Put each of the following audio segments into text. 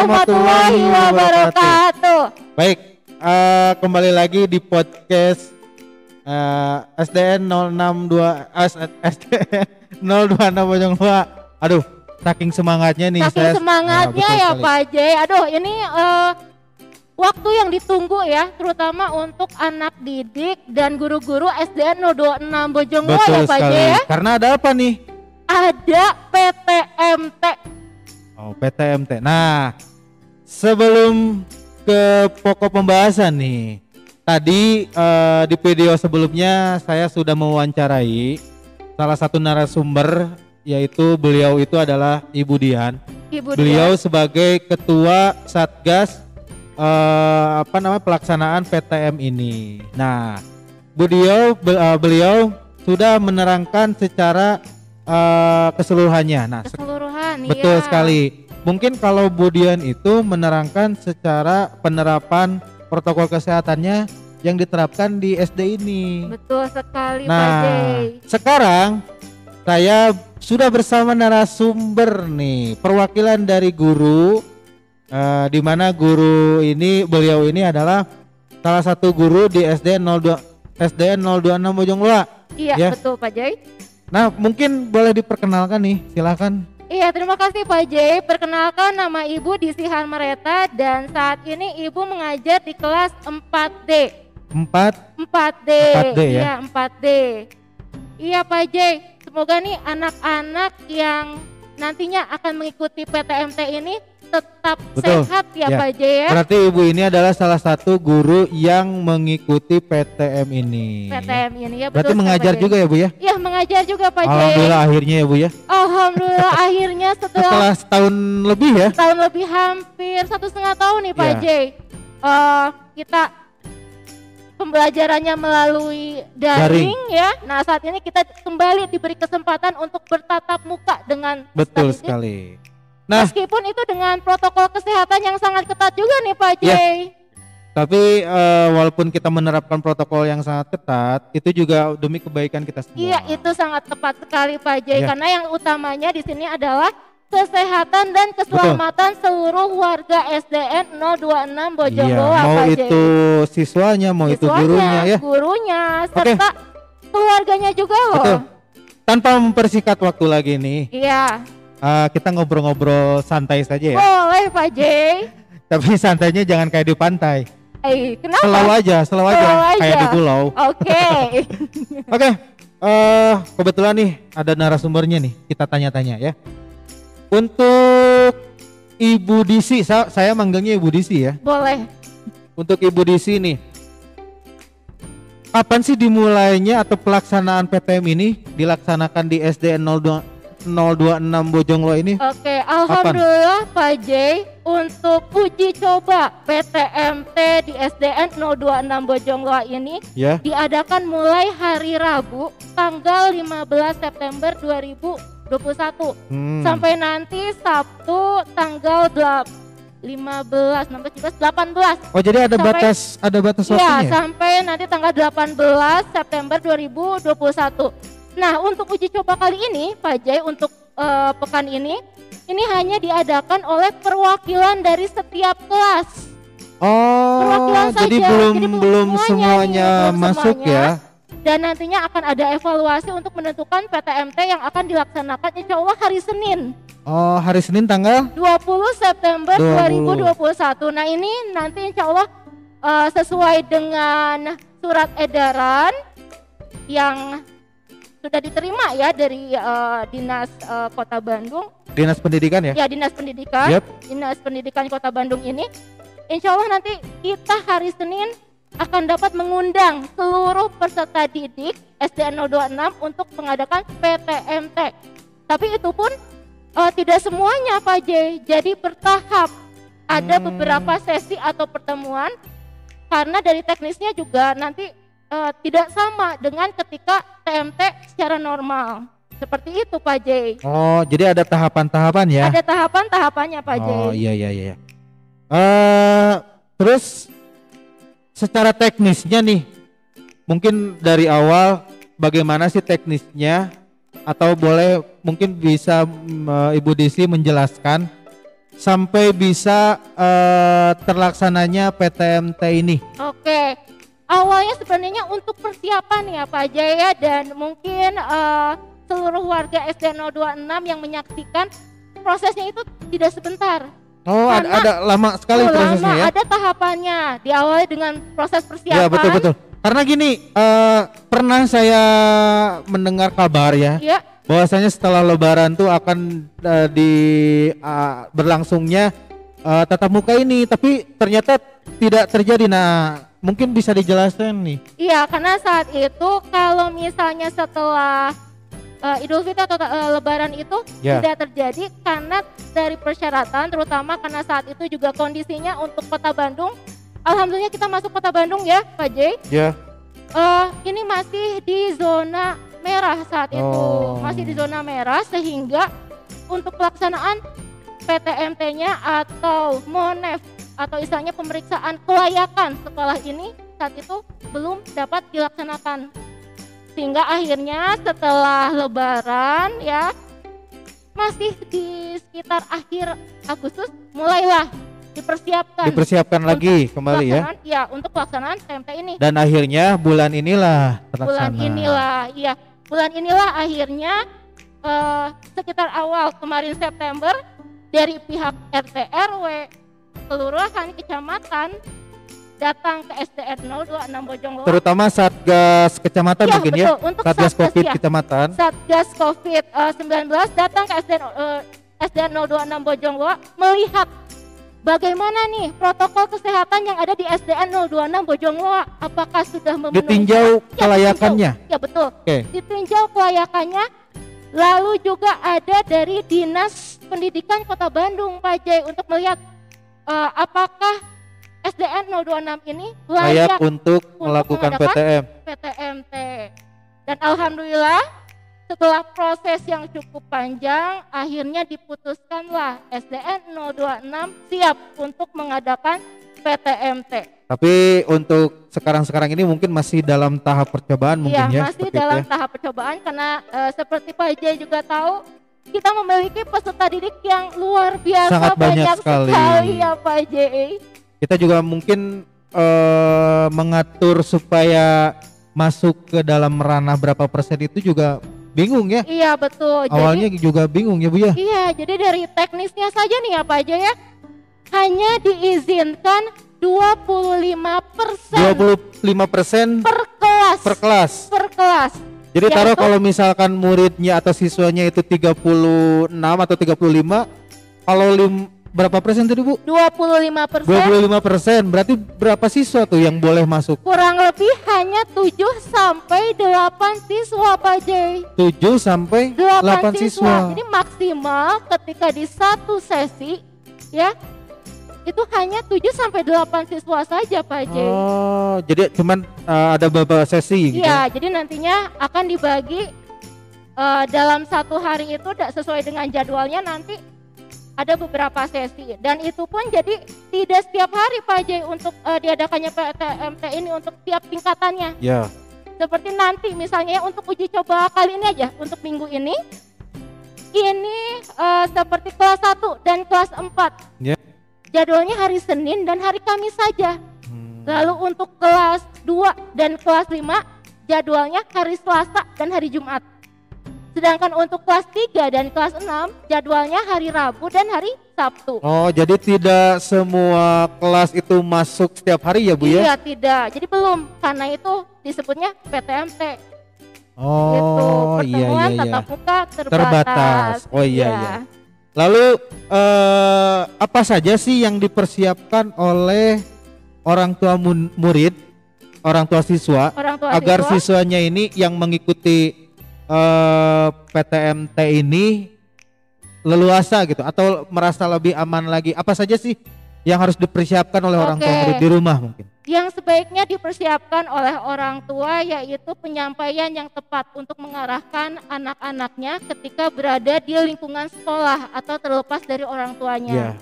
warahmatullahi wabarakatuh. Baik, kembali lagi di podcast SDN 026 Bojong Loa. Aduh, saking semangatnya nih. Saking semangatnya ya Pak J. Aduh, ini waktu yang ditunggu ya, terutama untuk anak didik dan guru-guru SDN 026 Bojong Loa ya Pak J ya. Karena ada apa nih? Ada PTMT. Oh, PTMT. Nah, sebelum ke pokok pembahasan nih, tadi di video sebelumnya saya sudah mewawancarai salah satu narasumber, yaitu beliau itu adalah Ibu Dian. Beliau sebagai ketua Satgas pelaksanaan PTM ini. Nah, beliau sudah menerangkan secara keseluruhannya. Nah, betul sekali. Mungkin kalau Bu Dian itu menerangkan secara penerapan protokol kesehatannya yang diterapkan di SD ini. Betul sekali Pak J. Sekarang saya sudah bersama narasumber nih, perwakilan dari guru, di mana guru ini, beliau ini adalah salah satu guru di SDN 026 Bojong Loa. Iya ya? Betul Pak J. Nah, mungkin boleh diperkenalkan nih, silakan. Iya, terima kasih Pak J. Perkenalkan, nama Ibu Disihan Mareta dan saat ini Ibu mengajar di kelas 4D. 4D ya? Iya, 4D. Iya Pak J, semoga nih anak-anak yang nantinya akan mengikuti PTMT ini tetap sehat ya Pak J ya. Berarti Ibu ini adalah salah satu guru yang mengikuti PTM ini. PTM ini ya, betul. Berarti mengajar juga ya Bu ya? Iya, mengajar juga Pak J. Alhamdulillah akhirnya ya Bu ya. Alhamdulillah akhirnya setelah setahun lebih ya. Setahun lebih, hampir 1,5 tahun nih Pak J. Kita pembelajarannya melalui daring ya. Nah, saat ini kita kembali diberi kesempatan untuk bertatap muka dengan betul sekali. Nah, meskipun itu dengan protokol kesehatan yang sangat ketat juga nih Pak J. Ya, tapi walaupun kita menerapkan protokol yang sangat ketat, itu juga demi kebaikan kita semua. Iya, itu sangat tepat sekali Pak J. Karena yang utamanya di sini adalah kesehatan dan keselamatan seluruh warga SDN 026 Bojong Loa Pak J. Mau itu siswanya, itu gurunya ya. Gurunya, serta keluarganya juga loh. Betul. Tanpa mempersingkat waktu lagi nih. Iya. Kita ngobrol-ngobrol santai saja ya. Boleh Pak J. Tapi santainya jangan kayak di pantai. Kenapa? Slow aja kayak di pulau. Oke. Oke. Kebetulan nih ada narasumbernya nih, kita tanya-tanya ya. Untuk Ibu Disi, saya manggilnya Ibu Disi ya. Boleh. Untuk Ibu Disi nih, kapan sih dimulainya atau pelaksanaan PTM ini dilaksanakan di SDN 026 Bojong Loa ini? Oke, alhamdulillah Pak J, untuk uji coba PTMT di SDN 026 Bojong Loa ini diadakan mulai hari Rabu tanggal 15 September 2021 sampai nanti Sabtu tanggal 15, 16, 17, 18. Oh, jadi ada batas waktunya? Iya, sampai nanti tanggal 18 September 2021. Nah, untuk uji coba kali ini Pak J, untuk pekan ini hanya diadakan oleh perwakilan dari setiap kelas. Oh, jadi belum semuanya masuk ya. Dan nantinya akan ada evaluasi untuk menentukan PTMT yang akan dilaksanakan insya Allah hari Senin. Oh, hari Senin tanggal 20 September 2021. Nah, ini nanti insya Allah sesuai dengan surat edaran yang sudah diterima ya dari Dinas Kota Bandung. Dinas Pendidikan ya? Ya, Dinas Pendidikan. Dinas Pendidikan Kota Bandung ini. Insya Allah nanti kita hari Senin akan dapat mengundang seluruh peserta didik SDN 026 untuk mengadakan PTMT. Tapi itu pun tidak semuanya Pak J. Jadi bertahap. Ada beberapa sesi atau pertemuan karena dari teknisnya juga nanti tidak sama dengan ketika TMT secara normal. Seperti itu Pak J. Oh, jadi ada tahapan-tahapan ya? Ada tahapan-tahapannya Pak J. Oh iya. Terus secara teknisnya nih, mungkin dari awal bagaimana sih teknisnya? Atau boleh mungkin bisa Ibu Desi menjelaskan sampai bisa terlaksananya PTMT ini? Oke, awalnya sebenarnya untuk persiapan ya Pak Jaya, dan mungkin seluruh warga SD 026 yang menyaksikan prosesnya itu tidak sebentar. Oh, Karena ada lama sekali prosesnya ya? Ada tahapannya, diawali dengan proses persiapan. Ya betul. Karena gini, pernah saya mendengar kabar ya, bahwasanya setelah Lebaran tuh akan berlangsungnya tatap muka ini, tapi ternyata tidak terjadi. Nah, mungkin bisa dijelaskan nih. Iya, karena saat itu kalau misalnya setelah Idul Fitri atau Lebaran itu tidak terjadi karena dari persyaratan, terutama karena saat itu juga kondisinya untuk Kota Bandung. Alhamdulillah kita masuk Kota Bandung ya, Pak J. Ya. Ini masih di zona merah saat itu, masih di zona merah, sehingga untuk pelaksanaan PTMT-nya atau MONEF atau istilahnya pemeriksaan kelayakan sekolah ini saat itu belum dapat dilaksanakan. Sehingga akhirnya setelah Lebaran ya, masih di sekitar akhir Agustus mulailah dipersiapkan lagi kembali ya. Ya, untuk pelaksanaan PMT ini. Dan akhirnya bulan inilah terlaksana. Bulan inilah akhirnya sekitar awal kemarin September dari pihak RT RW, kelurahan, kecamatan datang ke SDN 026 Bojongloa. Terutama Satgas Kecamatan ya, mungkin betul. ya. Untuk Satgas Covid ya. Kecamatan. Satgas Covid-19 datang ke SDN 026 Bojongloa melihat bagaimana nih protokol kesehatan yang ada di SDN 026 Bojongloa, apakah sudah memenuhi ditinjau kelayakannya? Ya betul. Ditinjau kelayakannya. Lalu juga ada dari Dinas Pendidikan Kota Bandung, Pak Jai, untuk melihat apakah SDN 026 ini layak untuk melakukan PTMT. Dan alhamdulillah setelah proses yang cukup panjang, akhirnya diputuskanlah SDN 026 siap untuk mengadakan PTMT. Tapi untuk sekarang ini mungkin masih dalam tahap percobaan mungkin ya? Masih dalam tahap percobaan karena seperti Pak Jai juga tahu, kita memiliki peserta didik yang luar biasa, sangat banyak sekali ya Pak Jai. Kita juga mungkin mengatur supaya masuk ke dalam ranah berapa persen itu juga bingung ya? Iya betul. Awalnya jadi, juga bingung ya Bu ya? Iya, jadi dari teknisnya saja nih ya Pak aja ya, hanya diizinkan 25% per kelas. Jadi taruh kalau misalkan muridnya atau siswanya itu 36 atau 35, kalau berapa persen tadi Bu? 25%. 25%, berarti berapa siswa tuh yang boleh masuk? Kurang lebih hanya 7 sampai 8 siswa Pak Jay. 7 sampai 8 siswa. Jadi maksimal ketika di satu sesi ya, itu hanya 7 sampai 8 siswa saja Pak Jay. Oh, jadi cuman ada beberapa sesi gitu. Iya, jadi nantinya akan dibagi dalam satu hari itu sesuai dengan jadwalnya, nanti ada beberapa sesi, dan itu pun jadi tidak setiap hari Pak Jay untuk diadakannya PTMT ini untuk tiap tingkatannya. Ya. Seperti nanti misalnya untuk uji coba kali ini aja untuk minggu ini seperti kelas 1 dan kelas 4. Ya. Jadwalnya hari Senin dan hari Kamis saja. Lalu untuk kelas 2 dan kelas 5 jadwalnya hari Selasa dan hari Jumat. Sedangkan untuk kelas 3 dan kelas 6 jadwalnya hari Rabu dan hari Sabtu. Oh, jadi tidak semua kelas itu masuk setiap hari ya Bu ya? Iya, tidak. Jadi belum, karena itu disebutnya PTMT. Oh, gitu. Pertemuan tatap muka terbatas. Oh iya. Lalu apa saja sih yang dipersiapkan oleh orang tua murid, orang tua siswa, agar siswanya ini yang mengikuti PTMT ini leluasa gitu atau merasa lebih aman lagi? Apa saja sih yang harus dipersiapkan oleh orang tua murid di rumah mungkin? Yang sebaiknya dipersiapkan oleh orang tua yaitu penyampaian yang tepat untuk mengarahkan anak-anaknya ketika berada di lingkungan sekolah atau terlepas dari orang tuanya.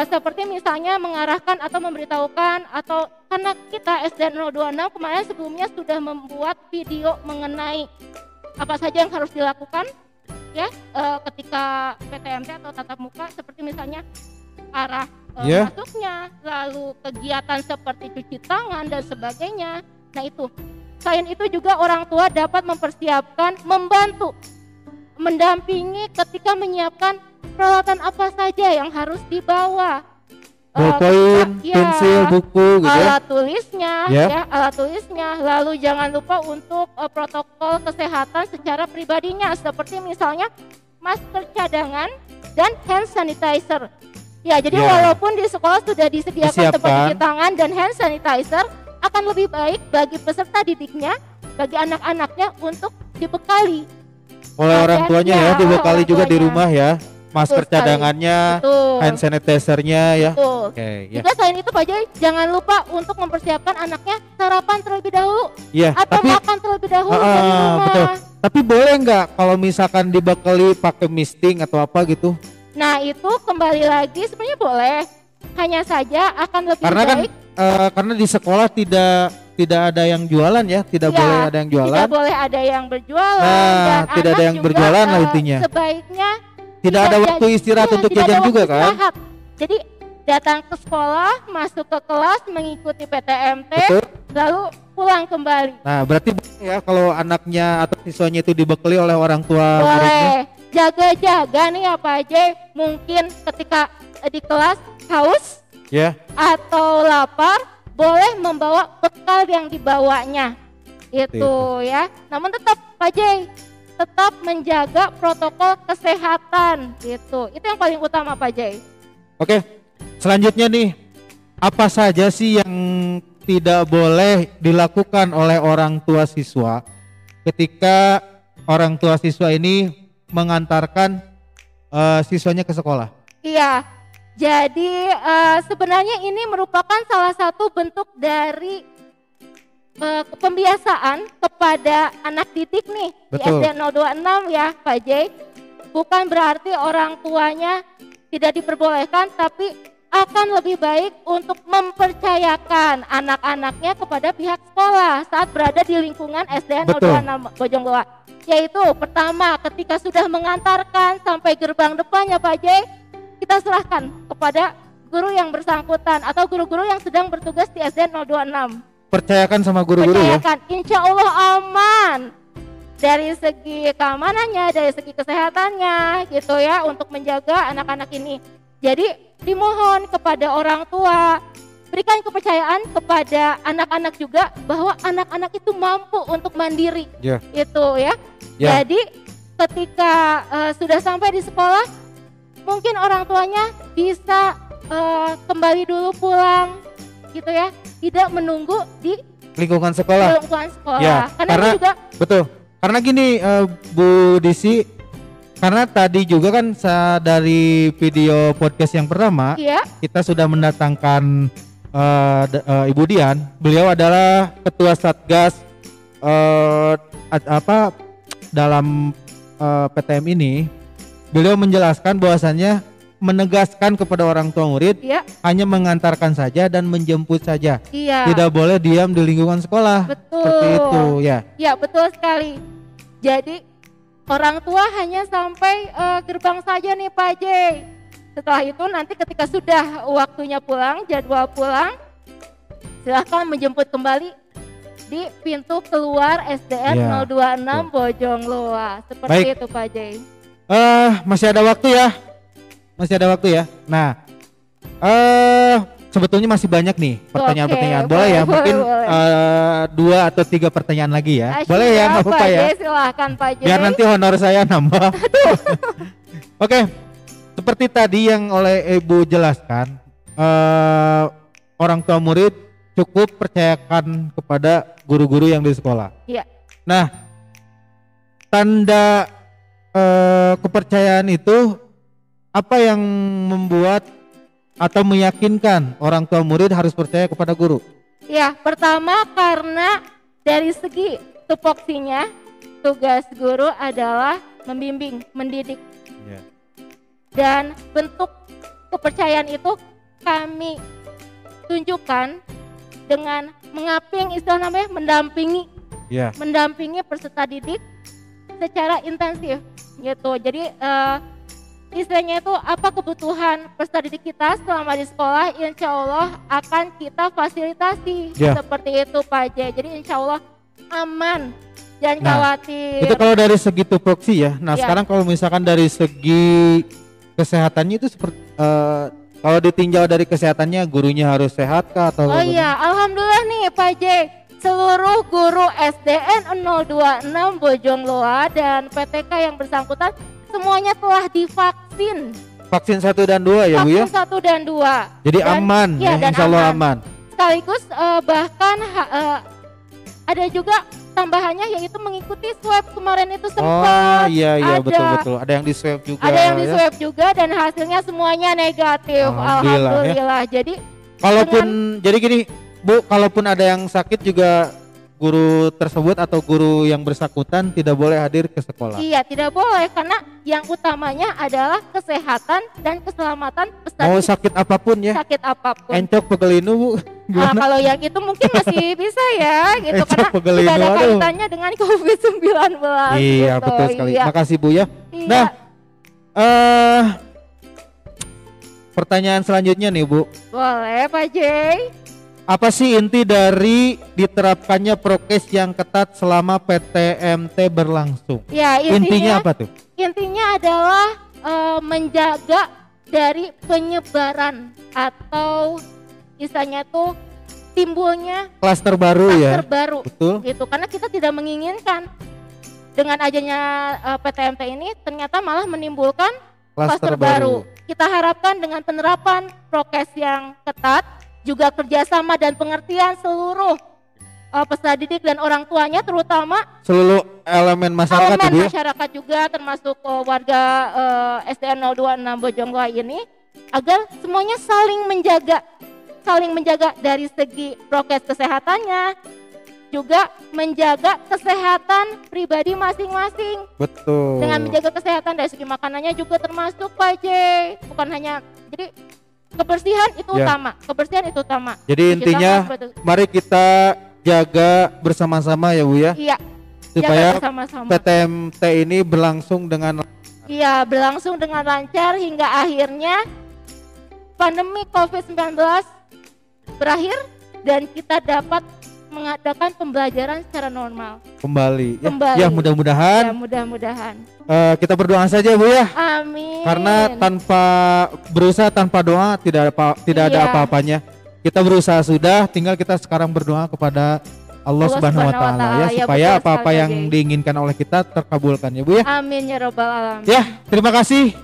Seperti misalnya mengarahkan atau memberitahukan, atau karena kita SDN 026 kemarin sebelumnya sudah membuat video mengenai apa saja yang harus dilakukan ya ketika PTMT atau tatap muka, seperti misalnya arah masuknya, lalu kegiatan seperti cuci tangan dan sebagainya. Nah itu, selain itu juga orang tua dapat mempersiapkan, membantu, mendampingi ketika menyiapkan peralatan apa saja yang harus dibawa. Ballpoint, pensil, buku gitu alat tulisnya, alat tulisnya. Lalu jangan lupa untuk protokol kesehatan secara pribadinya, seperti misalnya masker cadangan dan hand sanitizer. Ya, jadi walaupun di sekolah sudah disediakan tempat cuci tangan dan hand sanitizer, akan lebih baik bagi peserta didiknya, bagi anak-anaknya untuk dibekali oleh orang tuanya ya, dibekali juga di rumah ya. Masker cadangannya, hand sanitizer-nya ya. Oke, ya. Juga selain itu Pak Jai, jangan lupa untuk mempersiapkan anaknya sarapan terlebih dahulu, atau makan terlebih dahulu dari rumah. Betul. Tapi boleh nggak kalau misalkan dibekali pakai misting atau apa gitu? Nah itu kembali lagi sebenarnya boleh, hanya saja akan lebih baik. Karena di sekolah tidak ada yang jualan ya, tidak boleh ada yang jualan. Tidak boleh ada yang berjualan. Dan tidak ada yang berjualan lah intinya. Sebaiknya tidak ada waktu istirahat untuk jajan juga kan? Jadi datang ke sekolah, masuk ke kelas, mengikuti PTMT, lalu pulang kembali. Nah berarti ya kalau anaknya atau siswanya itu dibekali oleh orang tua boleh. Muridnya. Jaga-jaga nih apa aja, mungkin ketika di kelas haus atau lapar, boleh membawa bekal yang dibawanya. Itu ya. Namun tetap Pak Jai, tetap menjaga protokol kesehatan gitu. Itu yang paling utama Pak Jai. Oke, selanjutnya nih, apa saja sih yang tidak boleh dilakukan oleh orang tua siswa ketika orang tua siswa ini mengantarkan siswanya ke sekolah? Iya, jadi sebenarnya ini merupakan salah satu bentuk dari pembiasaan kepada anak didik nih. Betul. Di SD 026 ya Pak Jai. Bukan berarti orang tuanya tidak diperbolehkan, tapi akan lebih baik untuk mempercayakan anak-anaknya kepada pihak sekolah saat berada di lingkungan SDN 026 Bojongloa. Yaitu pertama, ketika sudah mengantarkan sampai gerbang depannya Pak Jai, kita serahkan kepada guru yang bersangkutan atau guru-guru yang sedang bertugas di SDN 026. Percayakan sama guru-guru ya? Insya Allah aman dari segi keamanannya, dari segi kesehatannya gitu ya, untuk menjaga anak-anak ini. Jadi dimohon kepada orang tua, berikan kepercayaan kepada anak-anak juga bahwa anak-anak itu mampu untuk mandiri. Itu ya. Jadi ketika sudah sampai di sekolah, mungkin orang tuanya bisa kembali dulu pulang gitu ya, tidak menunggu di lingkungan sekolah. Ya, karena juga betul. Karena gini Bu Disi, karena tadi juga kan dari video podcast yang pertama, kita sudah mendatangkan Ibu Dian. Beliau adalah ketua Satgas dalam PTM ini. Beliau menjelaskan bahwasannya menegaskan kepada orang tua murid hanya mengantarkan saja dan menjemput saja. Tidak boleh diam di lingkungan sekolah. Betul. Seperti itu ya. Ya, betul sekali. Jadi orang tua hanya sampai gerbang saja nih Pak Jai. Setelah itu nanti ketika sudah waktunya pulang, jadwal pulang, silahkan menjemput kembali di pintu keluar SDN 026 Bojongloa. Seperti itu Pak Jai. Masih ada waktu ya. Masih ada waktu ya. Nah, sebetulnya masih banyak nih pertanyaan-pertanyaan. Boleh ya, mungkin 2 atau 3 pertanyaan lagi ya. Boleh ya, nggak apa-apa ya. Silahkan Pak Jai. Biar nanti honor saya nambah. Oke, seperti tadi yang oleh Ibu jelaskan, orang tua murid cukup percayakan kepada guru-guru yang di sekolah. Iya. Nah, tanda kepercayaan itu apa yang membuat atau meyakinkan orang tua murid harus percaya kepada guru? Ya, pertama karena dari segi tupoksinya, tugas guru adalah membimbing, mendidik. Dan bentuk kepercayaan itu kami tunjukkan dengan mengaping, istilah namanya mendampingi peserta didik secara intensif. gitu. Jadi istilahnya itu apa kebutuhan peserta didik kita selama di sekolah, insya Allah akan kita fasilitasi seperti itu Pak J. Jadi insya Allah aman, jangan khawatir. Itu kalau dari segi tupoksi ya. Nah sekarang kalau misalkan dari segi kesehatannya itu seperti kalau ditinjau dari kesehatannya gurunya harus sehat kah atau? Oh iya, alhamdulillah nih Pak J. Seluruh guru SDN 026 Bojongloa dan PTK yang bersangkutan semuanya telah divaksin. Vaksin 1 dan 2 ya Bu ya? Vaksin 1 dan 2. Jadi aman ya, insya Allah aman. Sekaligus bahkan ada juga tambahannya yaitu mengikuti swab kemarin itu sempat. Oh iya betul. Ada yang di swab juga. Ada yang di swab juga dan hasilnya semuanya negatif. Alhamdulillah. Ya. Jadi jadi gini Bu, kalaupun ada yang sakit juga guru tersebut atau guru yang bersangkutan tidak boleh hadir ke sekolah. Iya, tidak boleh karena yang utamanya adalah kesehatan dan keselamatan peserta. Mau sakit apapun ya. Sakit apapun. Encok pegelinu Bu. Kalau yang itu mungkin masih bisa ya gitu karena tidak ada kaitannya dengan COVID-19. Iya, gitu. betul sekali. Iya. Makasih Bu ya. Iya. Nah, pertanyaan selanjutnya nih Bu. Boleh Pak J. Apa sih inti dari diterapkannya prokes yang ketat selama PTMT berlangsung? Ya, intinya apa tuh? Intinya adalah menjaga dari penyebaran atau istilahnya tuh timbulnya klaster baru ya. Baru. Betul. Gitu. Karena kita tidak menginginkan dengan adanya PTMT ini ternyata malah menimbulkan klaster baru. Kita harapkan dengan penerapan prokes yang ketat, juga kerjasama dan pengertian seluruh peserta didik dan orang tuanya, terutama seluruh elemen masyarakat, masyarakat juga termasuk warga SDN 026 Bojongloa ini, agar semuanya saling menjaga dari segi prokes kesehatannya, juga menjaga kesehatan pribadi masing-masing. Betul. Dengan menjaga kesehatan dari segi makanannya juga termasuk Pak J. Bukan hanya jadi kebersihan itu utama. Jadi intinya mari kita jaga bersama-sama ya Bu ya. Iya. Supaya PTMT ini berlangsung dengan lancar hingga akhirnya pandemi COVID-19 berakhir dan kita dapat mengadakan pembelajaran secara normal. Kembali. Ya mudah-mudahan. Kita berdoa saja Bu ya. Amin. Karena tanpa doa tidak ada apa-apanya. Kita berusaha sudah, tinggal kita sekarang berdoa kepada Allah Subhanahu wa taala ya, supaya apa-apa yang diinginkan oleh kita terkabulkan ya Bu ya. Amin ya rabbal alamin. Ya, terima kasih.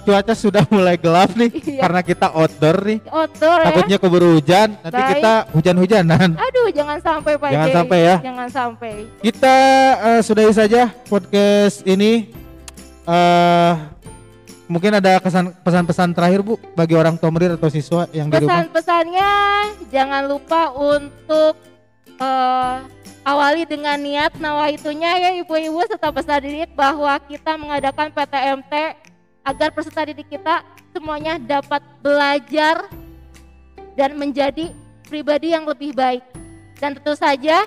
Cuaca sudah mulai gelap nih karena kita outdoor nih. Takutnya keburu hujan, nanti kita hujan-hujanan. Aduh, jangan sampai Pak. Jangan sampai ya. Jangan sampai. Kita sudahi saja podcast ini. Mungkin ada pesan-pesan terakhir Bu bagi orang tua murid atau siswa yang di rumah. Pesan-pesannya jangan lupa untuk awali dengan niat nawaitunya ya ibu-ibu serta peserta didik bahwa kita mengadakan PTMT agar peserta didik kita semuanya dapat belajar dan menjadi pribadi yang lebih baik. Dan tentu saja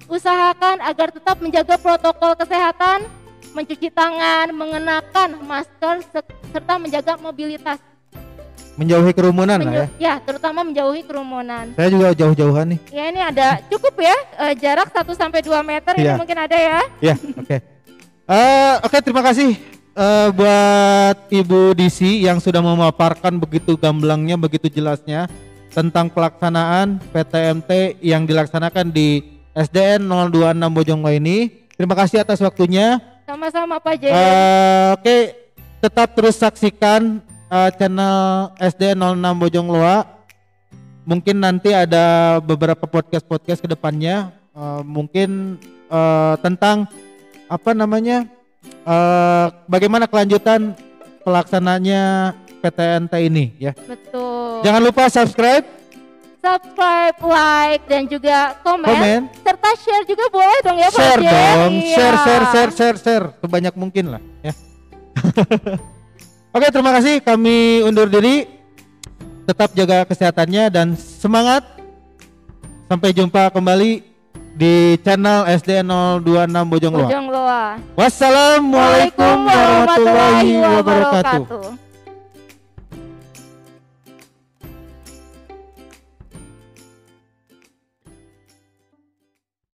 usahakan agar tetap menjaga protokol kesehatan, mencuci tangan, mengenakan masker, serta menjaga mobilitas. Menjauhi kerumunan lah ya. Ya, terutama menjauhi kerumunan. Saya juga jauh-jauhan nih. Ya, ini ada cukup ya jarak 1-2 meter ini mungkin ada ya. Iya, oke. Oke, terima kasih buat Ibu Disi yang sudah memaparkan begitu gamblangnya, begitu jelasnya tentang pelaksanaan PTMT yang dilaksanakan di SDN 026 Bojongloa ini. Terima kasih atas waktunya. Sama-sama Pak J. Oke, tetap terus saksikan channel SDN 06 Bojongloa. Mungkin nanti ada beberapa podcast ke depannya, mungkin tentang bagaimana kelanjutan pelaksananya PTMT ini ya. Betul. Jangan lupa subscribe, like dan juga komen. Serta share juga boleh dong ya Pak. Share dong, share sebanyak mungkin lah ya. Oke, terima kasih, kami undur diri. Tetap jaga kesehatannya dan semangat. Sampai jumpa kembali di channel SD 026 Bojong Loa. Bojong Loa. Wassalamualaikum warahmatullahi wabarakatuh.